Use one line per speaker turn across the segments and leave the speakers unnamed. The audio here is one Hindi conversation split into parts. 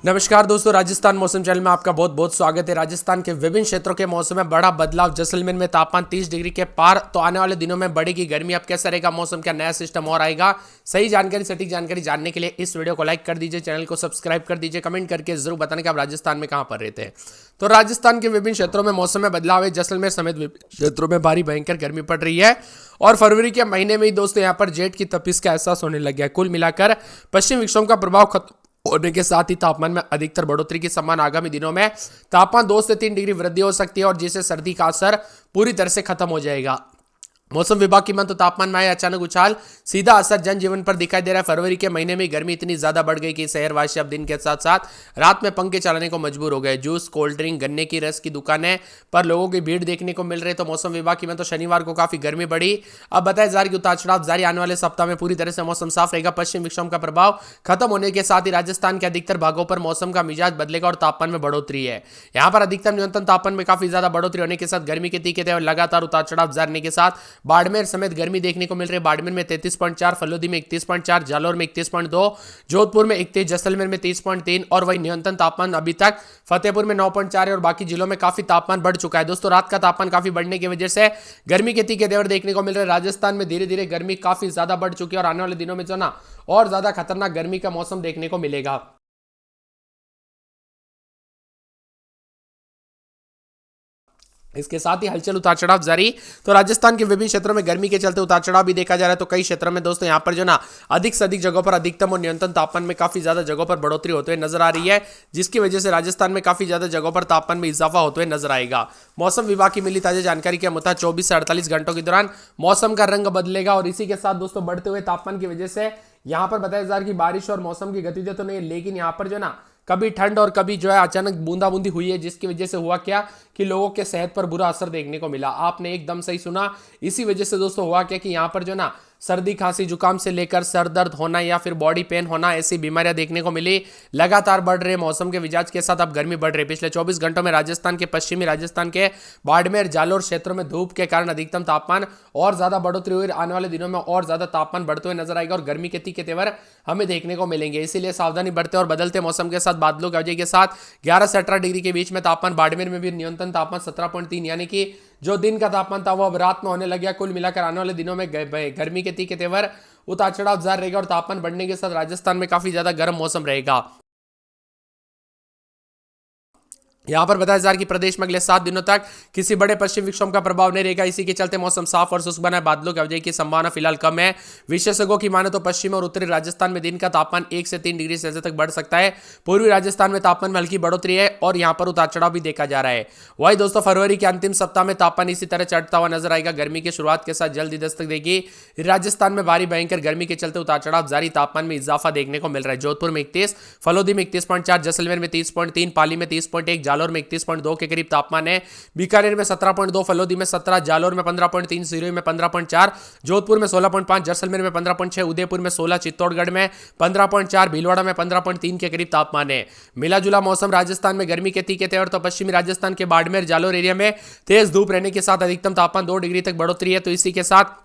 नमस्कार दोस्तों, राजस्थान मौसम चैनल में आपका बहुत बहुत स्वागत है। राजस्थान के विभिन्न क्षेत्रों के मौसम में बड़ा बदलाव। जैसलमेर में तापमान 30 डिग्री के पार। तो आने वाले दिनों में बढ़ेगी गर्मी। अब कैसा रहेगा मौसम, क्या नया सिस्टम और आएगा? सही जानकारी, सटीक जानकारी जानने के लिए इस वीडियो को लाइक कर दीजिए, चैनल को सब्सक्राइब कर दीजिए, कमेंट करके जरूर बताना कि आप राजस्थान में कहां पर रहते हैं। तो राजस्थान के विभिन्न क्षेत्रों में मौसम में बदलाव है। जैसलमेर समेत विभिन्न क्षेत्रों में भारी भयंकर गर्मी पड़ रही है और फरवरी के महीने में ही दोस्तों यहाँ पर जेठ की तपिश का एहसास होने लग गया है। कुल मिलाकर पश्चिम विक्षोभ का प्रभाव खत्म होने के साथ ही तापमान में अधिकतर बढ़ोतरी की संभावना। आगामी दिनों में तापमान 2 से 3 डिग्री वृद्धि हो सकती है और जिससे सर्दी का असर पूरी तरह से खत्म हो जाएगा। मौसम विभाग की माने तो तापमान में आए अचानक उछाल सीधा असर जनजीवन पर दिखाई दे रहा है। फरवरी के महीने में गर्मी इतनी ज्यादा बढ़ गई कि शहरवासी अब दिन के साथ साथ रात में पंखे चलाने को मजबूर हो गए। जूस, कोल्ड ड्रिंक, गन्ने की रस की दुकानें पर लोगों की भीड़ देखने को मिल रही है। तो मौसम विभाग की माने तो शनिवार को काफी गर्मी बढ़ी। अब बताया जा रहा है कि उतार चढ़ाव जारी। आने वाले सप्ताह में पूरी तरह से मौसम साफ रहेगा। पश्चिम विक्षोभ का प्रभाव खत्म होने के साथ ही राजस्थान के अधिकतर भागों पर मौसम का मिजाज बदलेगा और तापमान में बढ़ोतरी है। यहाँ पर अधिकतम न्यूनतम तापमान में काफी ज्यादा बढ़ोतरी होने के साथ गर्मी के तीखे तेवर लगातार उतार चढ़ाव जारी के साथ बाड़मेर समेत गर्मी देखने को मिल रही है। बाड़मेर में 33.4, फलोदी में 31.4, जालोर में 31.2, जोधपुर में 31, जैसलमेर में 30.3 और वही न्यूनतम तापमान अभी तक फतेहपुर में 9.4 है और बाकी जिलों में काफी तापमान बढ़ चुका है। दोस्तों, रात का तापमान काफी बढ़ने की वजह से गर्मी के तीखे तेवर देखने को मिल रहे हैं। राजस्थान में धीरे धीरे गर्मी काफी ज्यादा बढ़ चुकी है और आने वाले दिनों में जो ना और ज्यादा खतरनाक गर्मी का मौसम देखने को मिलेगा। इसके साथ ही हलचल उतार चढ़ाव जारी। तो राजस्थान के विभिन्न क्षेत्रों में गर्मी के चलते उतार चढ़ाव भी देखा जा रहा है। तो कई क्षेत्रों में दोस्तों यहाँ पर जो ना अधिक से अधिक जगहों पर अधिकतम और न्यूनतम तापमान में काफी ज्यादा जगहों पर बढ़ोतरी होते हुए नजर आ रही है, जिसकी वजह से राजस्थान में काफी ज्यादा जगहों पर तापमान में इजाफा होते हुए नजर आएगा। मौसम विभाग की मिली ताजा जानकारी के मुताबिक 24 से 48 घंटों के दौरान मौसम का रंग बदलेगा और इसी के साथ दोस्तों बढ़ते हुए तापमान की वजह से यहाँ पर बताया जा रहा है कि बारिश और मौसम की गतिविधि तो नहीं, लेकिन यहाँ पर जो ना कभी ठंड और कभी जो है अचानक बूंदाबूंदी हुई है, जिसकी वजह से हुआ क्या कि लोगों के सेहत पर बुरा असर देखने को मिला। आपने एकदम सही सुना। इसी वजह से दोस्तों हुआ क्या कि यहाँ पर जो ना सर्दी, खांसी, जुकाम से लेकर सर दर्द होना या फिर बॉडी पेन होना, ऐसी बीमारियां देखने को मिली। लगातार बढ़ रहे मौसम के मिजाज के साथ अब गर्मी बढ़ रही है। पिछले 24 घंटों में राजस्थान के पश्चिमी राजस्थान के बाड़मेर, जालोर क्षेत्रों में धूप के कारण अधिकतम तापमान और ज्यादा बढ़ोतरी हुई। आने वाले दिनों में और ज्यादा तापमान बढ़ते हुए नजर आएगा और गर्मी के तीखे तेवर हमें देखने को मिलेंगे। इसीलिए सावधानी बरते और बदलते मौसम के साथ बादलों की वजह के साथ 11 से 18 डिग्री के बीच में तापमान। बाड़मेर में भी न्यूनतम तापमान 17.3, यानी कि जो दिन का तापमान था वो अब रात में होने लग गया। कुल मिलाकर आने वाले दिनों में गर्मी के तीखे तेवर उतार चढ़ाव जारी रहेगा और तापमान बढ़ने के साथ राजस्थान में काफी ज्यादा गर्म मौसम रहेगा। यहां पर बताया जा रहा है कि प्रदेश में अगले 7 दिनों तक किसी बड़े पश्चिम विक्षोभ का प्रभाव नहीं रहेगा। इसी के चलते मौसम साफ और शुष्क बना है। बादलों की आवाजाही की संभावना फिलहाल कम है। विशेषज्ञों की माने तो पश्चिमी और उत्तरी राजस्थान में दिन का तापमान 1 से 3 डिग्री सेल्सियस तक बढ़ सकता है। पूर्वी राजस्थान में तापमान में हल्की बढ़ोतरी है और यहां पर उतार चढ़ाव भी देखा जा रहा है। वही दोस्तों फरवरी के अंतिम सप्ताह में तापमान इसी तरह चढ़ता हुआ नजर आएगा। गर्मी की शुरुआत के साथ जल्दी दस्तक देगी। राजस्थान में भारी भयंकर गर्मी के चलते उतार चढ़ाव जारी, तापमान में इजाफा देखने को मिल रहा है। जोधपुर में 31, फलोदी में 31.4, जैसलमेर में 30.3, पाली में 30.1, जालोर में 31.2 के करीब तापमान है। बीकानेर में 17.2, फलोदी में 17, जालोर में 15.3, सिरोही में 15.4, जोधपुर में 16.5, जैसलमेर में 15.6, उदयपुर में 16, चित्तौड़गढ़ में 15.4, भीलवाड़ा में 15.3 के करीब तापमान है। मिला जुला मौसम राजस्थान में गर्मी के तीखे तेवर। तो पश्चिमी राजस्थान के बाड़मेर, जालोर एरिया में तेज धूप रहने के साथ अधिकतम तापमान 2 डिग्री तक बढ़ोतरी है। तो इसी के साथ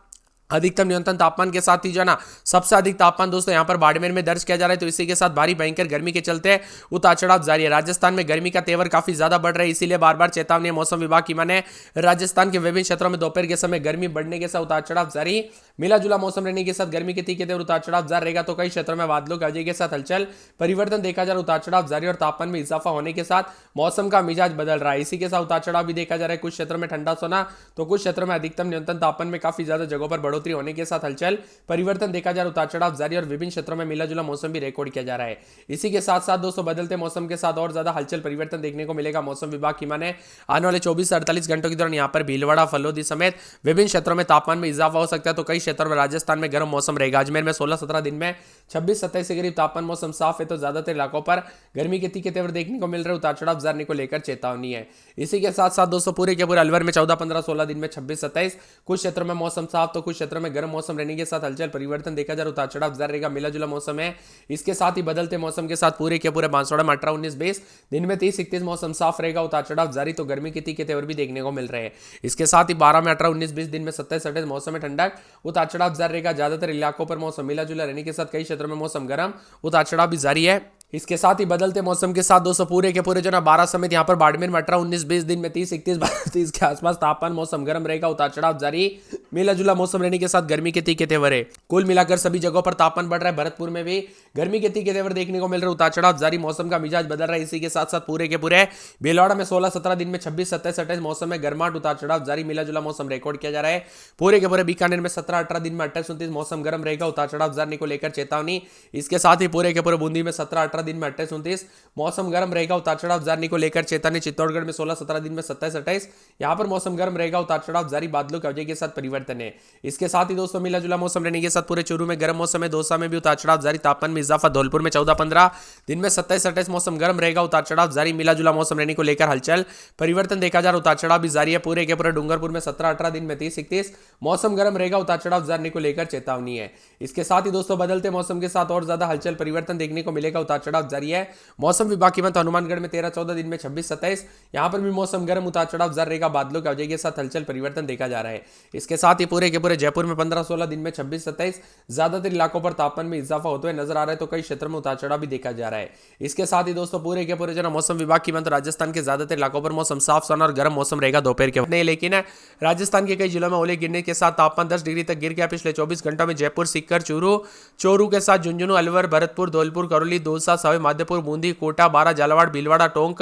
अधिकतम न्यूनतम तापमान के साथ ही जो ना सबसे अधिक तापमान दोस्तों यहां पर बाड़मेर में दर्ज किया जा रहा है। तो इसी के साथ भारी भयंकर गर्मी के चलते उतार चढ़ाव जारी है। राजस्थान में गर्मी का तेवर काफी ज्यादा बढ़ रहा है, इसीलिए बार बार चेतावनी मौसम विभाग की माने राजस्थान के विभिन्न क्षेत्रों में दोपहर के समय गर्मी बढ़ने के साथ उतार चढ़ाव जारी। मिला जुला मौसम रहने के साथ गर्मी के तीखे तेवर उतार चढ़ाव जारी रहेगा। तो कई क्षेत्रों में बादलों की वजह के साथ हलचल परिवर्तन देखा जा रहा है। उतार चढ़ाव जारी और तापमान में इजाफा होने के साथ मौसम का मिजाज बदल रहा है। इसी के साथ उतार चढ़ाव भी देखा जा रहा है। कुछ क्षेत्रों में ठंडा सोना, तो कुछ क्षेत्रों में अधिकतम न्यूनतम तापमान में काफी ज्यादा जगहों पर बढ़ोतरी होने के साथ चल परिवर्तन देखा जा रहा है। उतार चढ़ाव जारी और विभिन्न क्षेत्रों में मिला जुला मौसम भी रिकॉर्ड किया जा रहा है। इसी के साथ साथ दोस्तों बदलते मौसम के साथ और ज्यादा हलचल परिवर्तन देखने को मिलेगा। मौसम विभाग की माने आने वाले 24 से 48 घंटों के दौरान यहां पर भीलवाड़ा, फलोदी समेत विभिन्न क्षेत्रों में तापमान में इजाफा हो सकता है। तो कई क्षेत्रों में राजस्थान में गर्म मौसम रहेगा। अजमेर में 16-17 दिन में 26-27 के करीब तापमान, मौसम साफ है। तो ज्यादातर इलाकों पर गर्मी के तीखे तेवर देखने को मिल रहे। उतार चढ़ाव जारी को लेकर चेतावनी है। इसी के साथ साथ दोस्तों पूरे के पूरे अलवर में 14-15-16 दिन में 26-27 कुछ क्षेत्रों में मौसम साफ, तो कुछ क्षेत्रों में गर्म मौसम रहने के साथ हलचल परिवर्तन देखा जा रहा है। उतार चढ़ाव जारी रहेगा। मिला जुला मौसम है। इसके साथ ही बदलते मौसम के साथ पूरे के पूरे बांसवाड़ा में 18-19-20 दिन में 30-31 मौसम साफ रहेगा। उतार चढ़ाव जारी, तो गर्मी के तीखे तेवर भी देखने को मिल रहे हैं। इसके साथ ही 12 में 18-19-20 दिन में 27-28 मौसम में ठंडक, उतार चढ़ाव जारी रहेगा। ज्यादातर इलाकों पर मौसम मिला जुला रहने के साथ कई क्षेत्रों में मौसम गर्म, उतार चढ़ाव भी जारी है। इसके साथ ही बदलते मौसम के साथ दोस्तों पूरे के पूरे जो ना 12 समेत यहाँ पर बाड़मेर में 18, 19, 20 दिन में 30, 31, 32 के आसपास तापमान मौसम गर्म रहेगा, उतार चढ़ाव जारी, मिला जुला मौसम रहने के साथ गर्मी के तीखे तेवर है। कुल मिलाकर सभी जगहों पर तापमान बढ़ रहा है। भरतपुर में भी गर्मी के तीखे तेवर देखने को मिल रहे, उतार चढ़ाव जारी, मौसम का मिजाज बदल रहा है। इसी के साथ साथ पूरे के पूरे भीलवाड़ा में 16, 17 दिन में 26, 27, 28 मौसम में गर्माहट, उतार चढ़ाव जारी, मिला जुला मौसम रिकॉर्ड किया जा रहा है। पूरे के पूरे बीकानेर में 17, 18 दिन में 28, 29 मौसम गर्म रहेगा, उतार चढ़ाव जारी को लेकर चेतावनी। इसके साथ ही पूरे के पूरे बूंदी में 17, 18 दिन में 28, 29 मौसम गर्म रहेगा, उतार चढ़ाव जारी को लेकर चेतावनी। चित्तौड़गढ़ में 16, 17 दिन में 27, 28 यहां पर मौसम गर्म रहेगा, उतार चढ़ाव जारी, बादलों की अवधि के साथ परिवर्तन है। इसके साथ ही दोस्तों मिला जुला मौसम रहने के साथ पूरे चूरू में गर्म मौसम है, दौसा में भी उतार चढ़ाव जारी, तापमान में इजाफा, धौलपुर में 14, 15 दिन में 27, 28 मौसम गर्म रहेगा, उतार चढ़ाव जारी, मिला जुला मौसम रहने को लेकर हलचल परिवर्तन देखा जा रहा, उतार चढ़ाव भी जारी है। पूरे के पूरे डूंगरपुर में 17, 18 दिन में 30, 31 मौसम गर्म रहेगा, उतार चढ़ाव जारी को लेकर चेतावनी है। इसके साथ ही दोस्तों बदलते मौसम के साथ और ज्यादा हलचल परिवर्तन देखने को मिलेगा, उतार चढ़ाव जारी है। मौसम विभाग की मत हनुमानगढ़ में 13, 14 दिन में 26, 27 यहां पर भी मौसम गर्म, उतार चढ़ाव जारी रहेगा, बादलों की अवधि के साथ हलचल परिवर्तन देखा जा रहा है। इसके साथ ही पूरे के पूरे जयपुर में 15, 16 दिन में 26, 27 ज्यादातर इलाकों पर तापमान में इजाफा होते हुए नजर आ रहा है, तो कई क्षेत्रों में उतार चढ़ाव भी देखा जा रहा है। इसके साथ ही दोस्तों पूरे के पूरे जो मौसम विभाग की मत राजस्थान के ज्यादातर इलाकों पर मौसम साफ सुना और गर्म मौसम रहेगा दोपहर के वक्त, लेकिन राजस्थान के कई जिलों में ओले गिरने के साथ तापमान 10 डिग्री तक गिर गया पिछले 24 घंटों में। जयपुर, सीकर, चोरू के साथ झुंझुनू, अलवर, भरतपुर, धौलपुर, करौली, दौसा, सवाई माधोपुर, बूंदी, कोटा, बारा, झालावाड़, भीलवाड़ा, टोंक,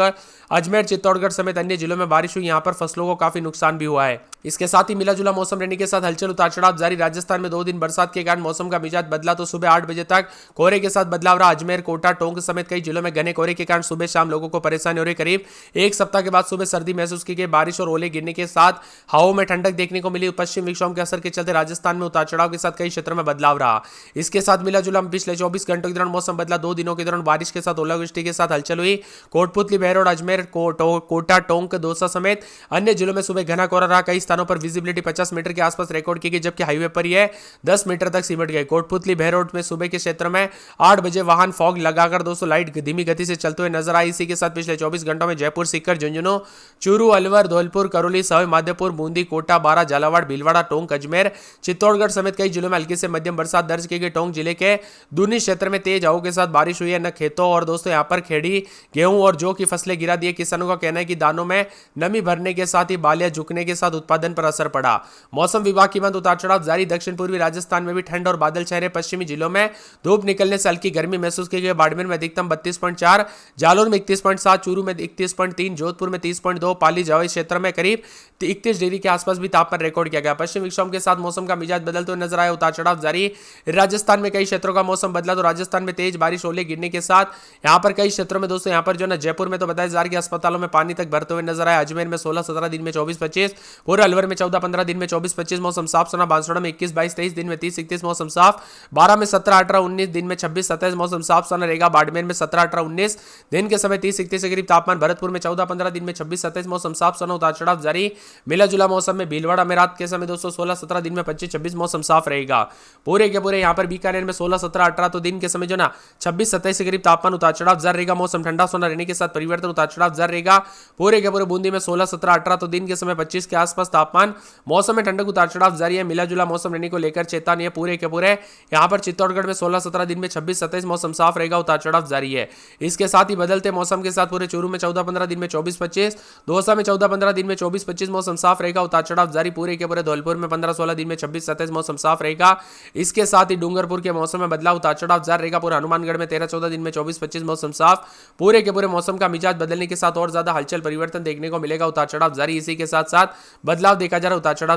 अजमेर, चित्तौड़गढ़ समेत अन्य जिलों में बारिश हुई, यहां पर फसलों को काफी नुकसान भी हुआ है। इसके साथ ही मिला जुला मौसम रहने के साथ हलचल, उतार चढ़ाव जारी। राजस्थान में 2 दिन बरसात के कारण मौसम का मिजाज बदला, तो सुबह 8 बजे तक कोहरे के साथ बदलाव रहा। अजमेर, कोटा, टोंक समेत कई जिलों में घने कोहरे के कारण सुबह शाम लोगों को परेशानी हो रही। करीब एक सप्ताह के बाद सुबह सर्दी महसूस की गई, बारिश और ओले गिरने के साथ हवाओं में ठंडक देखने को मिली। पश्चिम विक्षोभ के असर के चलते राजस्थान में उतार चढ़ाव के साथ कई क्षेत्रों में बदलाव रहा। इसके साथ मिला जुला पिछले 24 घंटों के दौरान मौसम बदला। 2 दिनों के दौरान बारिश के साथ ओलावृष्टि के साथ हलचल हुई। कोटपुतली, बहरोड, अजमेर, कोटा, टोंक, दौसा समेत अन्य जिलों में सुबह घना कोहरा रहा। कई स्थानों पर विजिबिलिटी 50 मीटर के आसपास रिकॉर्ड की गई, जबकि हाईवे पर यह 10 मीटर तक सिमट गए। कोटपुतली, बहरोड में सुबह के क्षेत्र में 8 बजे वाहन फॉग लगाकर दोस्तों लाइट धीमी गति से चलते हुए नजर आई। इसी के साथ पिछले 24 घंटों में जयपुर, सीकर, झुंझुनू, चूरू, अलवर, धौलपुर, करौली, सवाई माधोपुर, बूंदी, कोटा, बारा, झालावाड़, भीलवाड़ा, टोंक, अजमेर, चित्तौड़गढ़ समेत कई जिलों में हल्की से मध्यम बरसात दर्ज की गई। टोंक जिले के दूनी क्षेत्र में तेज हवाओं के साथ बारिश हुई है। न खेतों और दोस्तों यहां पर खेड़ी, गेहूं और जौ की फसलें गिरा दी। किसानों का कहना है कि दानों में नमी भरने के साथ ही बालियां झुकने के साथ उत्पादन पर असर पड़ा। मौसम विभाग की मत उतार चढ़ाव जारी। दक्षिण पूर्वी राजस्थान में भी ठंड और बादल छाए रहे। पश्चिमी जिलों में धूप निकलने से हल्की गर्मी महसूस की गई। बाड़मेर में अधिकतम 32.4, जालौर में 31.7, चूरू में 31.3, जोधपुर में 30.2, पाली जवाई क्षेत्र में करीब 31 डिग्री के आसपास भी तापमान रिकॉर्ड किया गया। पश्चिम विक्षोभ के साथ मौसम का मिजाज बदलते हुए नजर आया, उतार चढ़ाव जारी। राजस्थान में कई क्षेत्रों का मौसम बदला, तो राजस्थान में तेज बारिश, ओले गिरने के साथ यहां पर कई क्षेत्रों में दोस्तों यहां पर जो ना जयपुर में तो बताया जा रहा है कि अस्पतालों में पानी तक भरते हुए नजर आया। अजमेर में 16, 17 दिन में 24, 25, पूरे अलवर में 14, 15 दिन में 24, 25 मौसम साफ सुना। बांसवाड़ा में 21, 22, 23 दिन में 30, 31 मौसम साफ। बारा में 17, 18, 19 दिन में 26, 27 मौसम साफ सुना रहेगा। बाड़मेर में 17, 18, 19 दिन के समय 30, 31 के करीब तापमान। भरतपुर में 14, 15 दिन में 26, 27 मौसम साफ सुना, उतार चढ़ाव जारी। मिला जुला मौसम में भीलवाड़ा में रात के समय दोस्तों 16, 17 दिन में 25, 26 मौसम साफ रहेगा। पूरे के पूरे यहां पर बीकानेर में 16, 17, 18 तो दिन के समय जो ना 26, 27 के करीब तापमान, उतार चढ़ाव जारी रहेगा। मौसम ठंडा सोना रहने के साथ परिवर्तन, उतार चढ़ाव जारी रहेगा। पूरे के पूरे बूंदी में 16, 17, 18 तो दिन के समय 25 के आसपास तापमान। मौसम में ठंडक, उतार चढ़ाव जारी है। मिला जुला मौसम रहने को लेकर चेतावनी है। पूरे के पूरे यहां पर चित्तौड़गढ़ में 16, 17 दिन में 26, 27 मौसम साफ रहेगा, उतार चढ़ाव जारी है। इसके साथ ही बदलते मौसम के साथ पूरे चूरू में 14, 15 दिन में 24, 25, दौसा में 14, 15 दिन में 24, 25 मौसम साफ रहेगा, उतार चढ़ाव जारी। पूरे के पूरे धौलपुर में 15, 16 दिन में 26, 27 मौसम साफ रहेगा। इसके साथ ही डूंगरपुर के मौसम में बदलाव, उतार चढ़ाव जारी रहेगा। पूरे हनुमानगढ़ में 13, 14 दिन में 24, 25 मौसम साफ। पूरे के पूरे मौसम का मिजाज बदलने के साथ और ज्यादा हलचल परिवर्तन देखने को मिलेगा, उतार चढ़ाव जारी। इसी के साथ साथ बदलाव देखा जा रहा है, उतार चढ़ाव